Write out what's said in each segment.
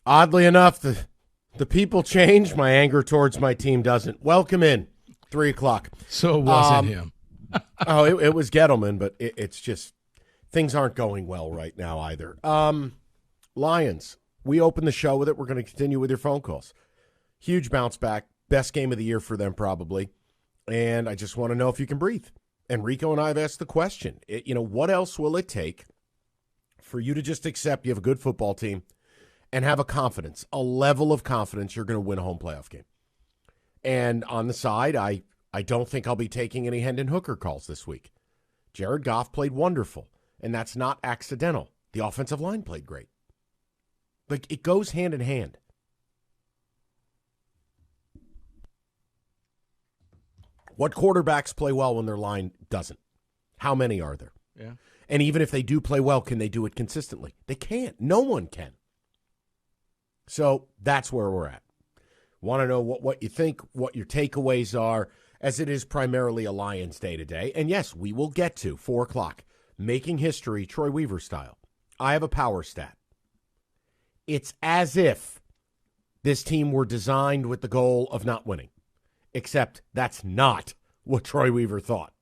Oddly enough, the people change. My anger towards my team doesn't. Welcome in, 3 o'clock. So it wasn't him. It was Gettleman, but it's just things aren't going well right now either. Lions, we opened the show with it. We're going to continue with your phone calls. Huge bounce back. Best game of the year for them probably. And I just want to know if you can breathe. And Rico and I have asked the question, what else will it take for you to just accept you have a good football team and have a level of confidence you're going to win a home playoff game? And on the side, I don't think I'll be taking any Hendon Hooker calls this week. Jared Goff played wonderful, and that's not accidental. The offensive line played great. Like, it goes hand in hand. What quarterbacks play well when their line doesn't? How many are there? Yeah. And even if they do play well, can they do it consistently? They can't. No one can. So that's where we're at. Want to know what you think, what your takeaways are, as it is primarily a Lions day today. And yes, we will get to 4 o'clock, making history Troy Weaver style. I have a power stat. It's as if this team were designed with the goal of not winning, except that's not what Troy Weaver thought.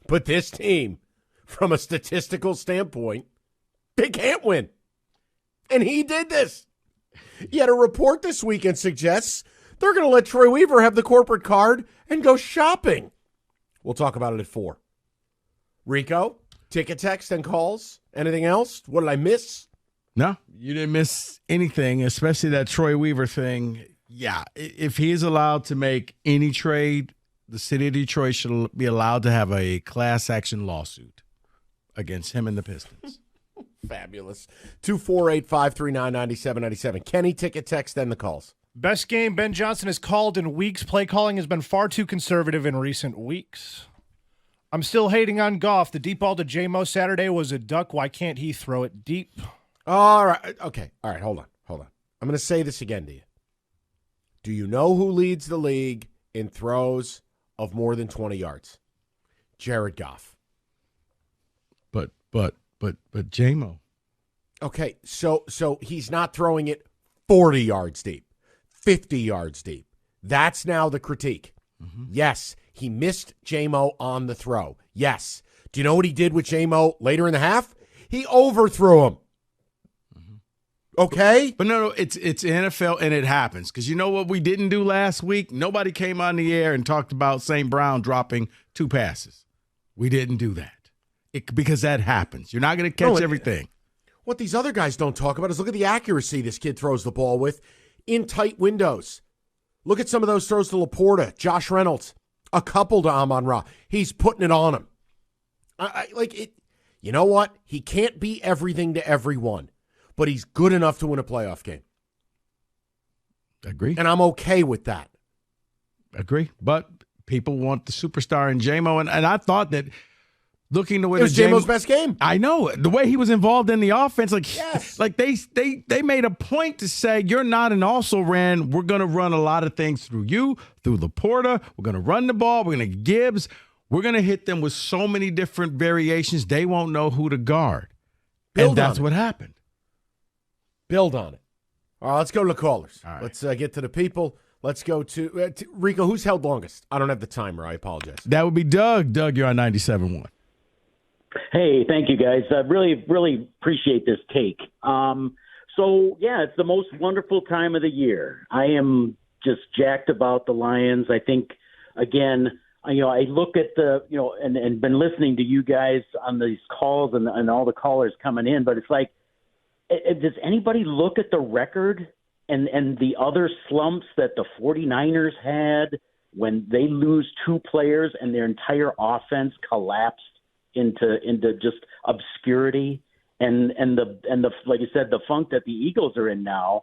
But this team, from a statistical standpoint, they can't win. And he did this. Yet a report this weekend suggests they're going to let Troy Weaver have the corporate card and go shopping. We'll talk about it at 4. Rico, ticket text and calls. Anything else? What did I miss? No, you didn't miss anything, especially that Troy Weaver thing. Yeah, if he is allowed to make any trade, the city of Detroit should be allowed to have a class action lawsuit against him and the Pistons. Fabulous. 248-539-9797. Kenny, ticket text, then the calls. Best game Ben Johnson has called in weeks. Play calling has been far too conservative in recent weeks. I'm still hating on Goff. The deep ball to J-Mo Saturday was a duck. Why can't he throw it deep? All right. Okay. All right. Hold on. I'm going to say this again to you. Do you know who leads the league in throws of more than 20 yards? Jared Goff. But J-Mo. Okay, so he's not throwing it 40 yards deep, 50 yards deep. That's now the critique. Mm-hmm. Yes, he missed J-Mo on the throw. Yes. Do you know what he did with J-Mo later in the half? He overthrew him. Mm-hmm. Okay? But no, it's NFL, and it happens. Because you know what we didn't do last week? Nobody came on the air and talked about St. Brown dropping 2 passes. We didn't do that. Because that happens. You're not going to catch everything. What these other guys don't talk about is look at the accuracy this kid throws the ball with in tight windows. Look at some of those throws to Laporta, Josh Reynolds, a couple to Amon-Ra. He's putting it on him. I like it. You know what? He can't be everything to everyone, but he's good enough to win a playoff game. Agree. And I'm okay with that. Agree. But people want the superstar in J-Mo, and I thought that looking the way it was J-Mo's best game. I know. The way he was involved in the offense, yes. Like they made a point to say, you're not an also-ran. We're going to run a lot of things through you, through Laporta. We're going to run the ball. We're going to Gibbs. We're going to hit them with so many different variations, they won't know who to guard. And that's what happened. Build on it. All right, let's go to the callers. All right. Let's get to the people. Let's go to Rico. Who's held longest? I don't have the timer. I apologize. That would be Doug. Doug, you're on 97.1. Hey, thank you, guys. I really, really appreciate this take. It's the most wonderful time of the year. I am just jacked about the Lions. I think, again, I look at and been listening to you guys on these calls and all the callers coming in, but it's like, does anybody look at the record and the other slumps that the 49ers had when they lose 2 players and their entire offense collapsed into just obscurity and the like you said, the funk that the Eagles are in now?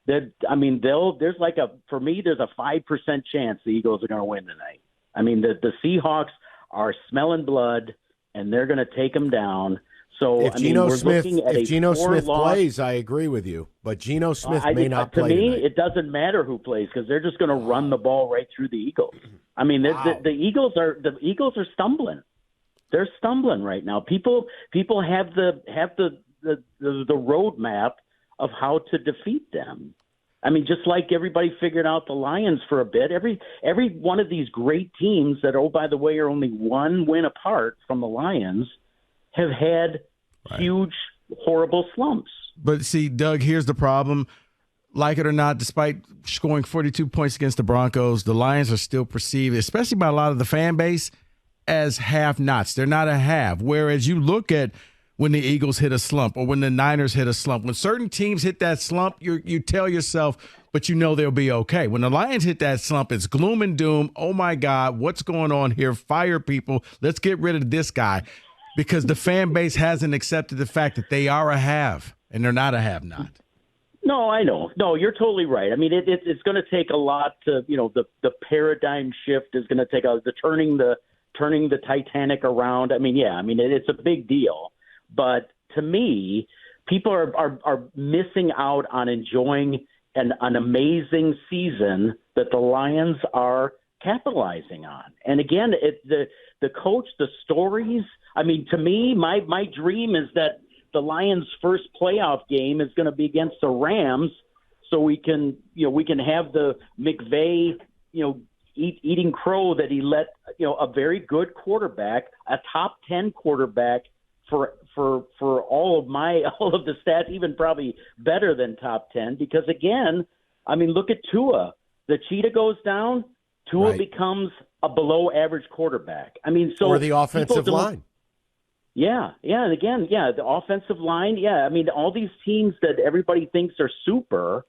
There's a 5% chance the Eagles are going to win tonight. I mean, the Seahawks are smelling blood and they're going to take them down. So if Geno Smith plays, I agree with you. But Geno Smith may not play. To me, tonight. It doesn't matter who plays because they're just going to run the ball right through the Eagles. I mean, the Eagles are stumbling. They're stumbling right now. People have the roadmap of how to defeat them. I mean, just like everybody figured out the Lions for a bit, every one of these great teams that, oh, by the way, are only one win apart from the Lions have had huge, horrible slumps. But see, Doug, here's the problem. Like it or not, despite scoring 42 points against the Broncos, the Lions are still perceived, especially by a lot of the fan base, as have-nots. They're not a have. Whereas you look at when the Eagles hit a slump or when the Niners hit a slump, when certain teams hit that slump, you tell yourself, but you know they'll be okay. When the Lions hit that slump, it's gloom and doom. Oh, my God, what's going on here? Fire people. Let's get rid of this guy, because the fan base hasn't accepted the fact that they are a have and they're not a have-not. No, I know. No, you're totally right. I mean, it's going to take a lot to, the paradigm shift is going to take the turning the Titanic around. I mean, it's a big deal. But to me, people are missing out on enjoying an amazing season that the Lions are capitalizing on. And again, the coach, the stories. I mean, to me, my dream is that the Lions' first playoff game is going to be against the Rams, so we can have the McVay, eating crow that he let, a very good quarterback, a top 10 quarterback for all of the stats, even probably better than top 10, because again, I mean, look at Tua. The cheetah goes down, Tua becomes a below average quarterback. I mean, so or the offensive line. Yeah, and again, the offensive line, I mean, all these teams that everybody thinks are super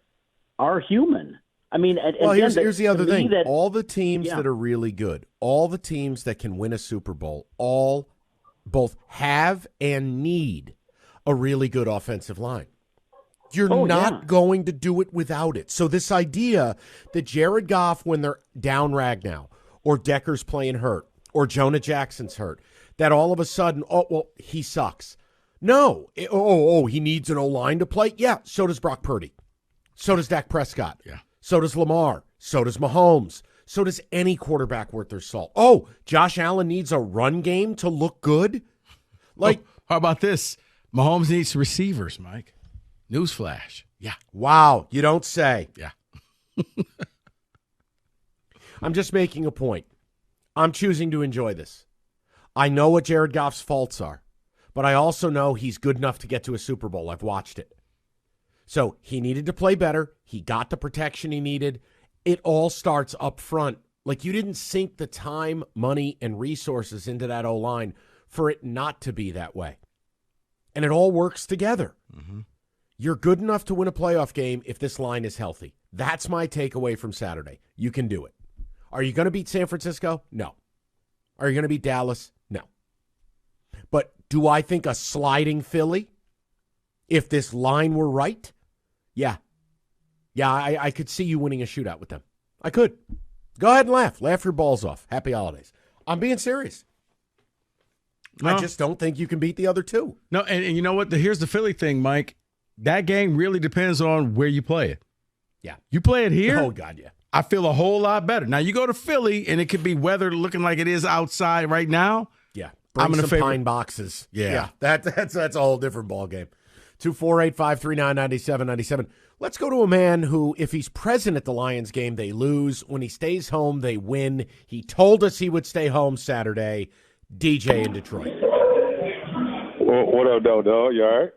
are human. I mean, here's the other thing. All the teams that are really good, all the teams that can win a Super Bowl, all both have and need a really good offensive line. You're not going to do it without it. So this idea that Jared Goff, when they're down Ragnow, or Decker's playing hurt, or Jonah Jackson's hurt, that all of a sudden, he sucks. No. He needs an O-line to play? Yeah, so does Brock Purdy. So does Dak Prescott. Yeah. So does Lamar. So does Mahomes. So does any quarterback worth their salt. Oh, Josh Allen needs a run game to look good? How about this? Mahomes needs receivers, Mike. Newsflash. Yeah. Wow, you don't say. Yeah. I'm just making a point. I'm choosing to enjoy this. I know what Jared Goff's faults are, but I also know he's good enough to get to a Super Bowl. I've watched it. So he needed to play better. He got the protection he needed. It all starts up front. Like, you didn't sink the time, money, and resources into that O-line for it not to be that way. And it all works together. Mm-hmm. You're good enough to win a playoff game if this line is healthy. That's my takeaway from Saturday. You can do it. Are you going to beat San Francisco? No. Are you going to beat Dallas? No. But do I think a sliding Philly, if this line were right? Yeah. Yeah, I could see you winning a shootout with them. I could. Go ahead and laugh. Laugh your balls off. Happy holidays. I'm being serious. No. I just don't think you can beat the other two. No, and you know what? Here's the Philly thing, Mike. That game really depends on where you play it. Yeah. You play it here? Oh, God, yeah. I feel a whole lot better. Now, you go to Philly, and it could be weather looking like it is outside right now. Yeah. Bring some pine boxes. Yeah. That's a whole different ballgame. 248-539-9797. Let's go to a man who, if he's present at the Lions game, they lose. When he stays home, they win. He told us he would stay home Saturday. DJ in Detroit. What up, dog? You all right?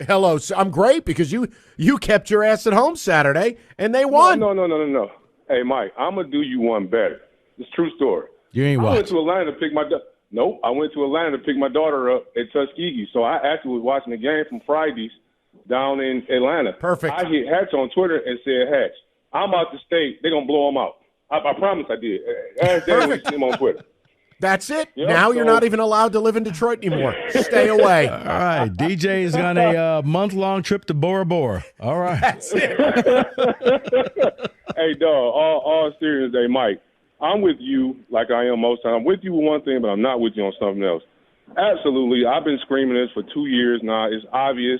Hello. I'm great because you kept your ass at home Saturday, and they won. No. Hey, Mike, I'm going to do you one better. It's a true story. You ain't watching. I went to Atlanta to pick my Nope, I went to Atlanta to pick my daughter up at Tuskegee. So I actually was watching the game from Fridays down in Atlanta. Perfect. I hit Hatch on Twitter and said, Hatch, I'm about to stay. They're going to blow him out. I promise I did. Ask Darren when you see him on Twitter. That's it. Yep, now you're not even allowed to live in Detroit anymore. Stay away. All right. DJ is on a month-long trip to Bora Bora. All right. That's it. Hey, dog, all serious day, Mike. I'm with you like I am most times. I'm with you with one thing, but I'm not with you on something else. Absolutely. I've been screaming this for 2 years now. It's obvious.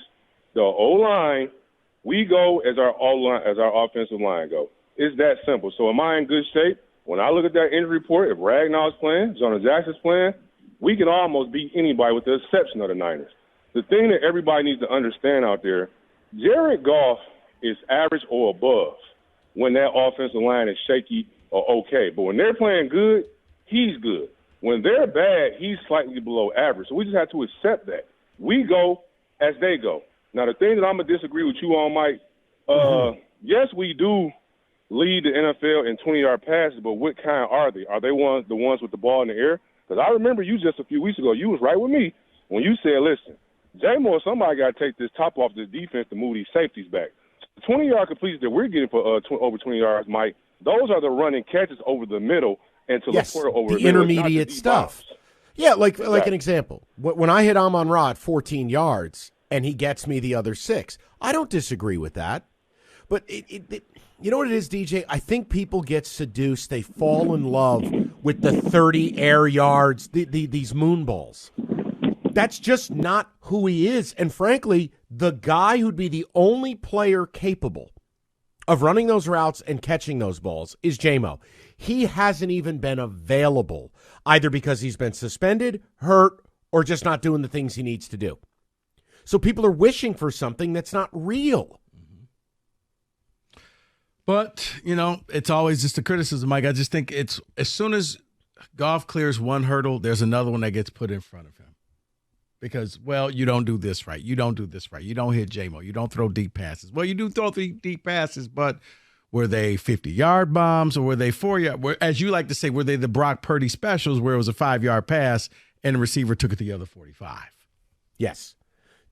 The O-line, we go as our O-line, as our offensive line go. It's that simple. So am I in good shape? When I look at that injury report, if Ragnar's playing, Jonah Jackson's playing, we can almost beat anybody with the exception of the Niners. The thing that everybody needs to understand out there Jared Goff is average or above when that offensive line is shaky or okay. But when they're playing good, he's good. When they're bad, he's slightly below average. So we just have to accept that. We go as they go. Now, the thing that I'm going to disagree with you on, Mike, yes, we do lead the NFL in 20-yard passes, but what kind are they? Are they the ones with the ball in the air? Because I remember you just a few weeks ago, you was right with me when you said, listen, J-Mo, somebody got to take this top off the defense to move these safeties back. The 20-yard completions that we're getting for over 20 yards, Mike, those are the running catches over the middle and to Yes, LaPorta over the intermediate stuff. bombs. Yeah, like an example. When I hit Amon-Ra at 14 yards and he gets me the other 6, I don't disagree with that. But you know what it is, DJ? I think people get seduced. They fall in love with the 30 air yards, these moon balls. That's just not who he is. And frankly, the guy who'd be the only player capable of running those routes and catching those balls is J-Mo. He hasn't even been available, either because he's been suspended, hurt, or just not doing the things he needs to do. So people are wishing for something that's not real. But, it's always just a criticism, Mike. I just think it's as soon as Goff clears one hurdle, there's another one that gets put in front of him. Because, you don't do this right. You don't do this right. You don't hit J-Mo. You don't throw deep passes. Well, you do throw deep passes, but were they 50-yard bombs or were they 4-yard? As you like to say, were they the Brock Purdy specials where it was a 5-yard pass and the receiver took it the other 45? Yes.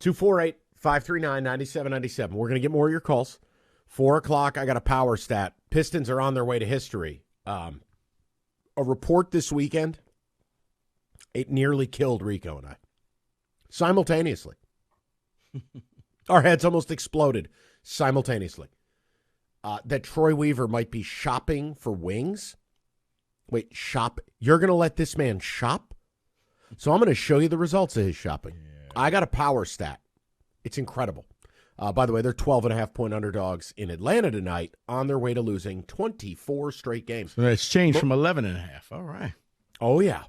248-539-9797. We're going to get more of your calls. 4 o'clock, I got a power stat. Pistons are on their way to history. A report this weekend, it nearly killed Rico and I. Simultaneously. Our heads almost exploded simultaneously. That Troy Weaver might be shopping for wings. Wait, shop? You're going to let this man shop? So I'm going to show you the results of his shopping. Yeah. I got a power stat. It's incredible. By the way, they're 12.5-point underdogs in Atlanta tonight on their way to losing 24 straight games. So it's changed from 11.5. All right. Oh, yeah.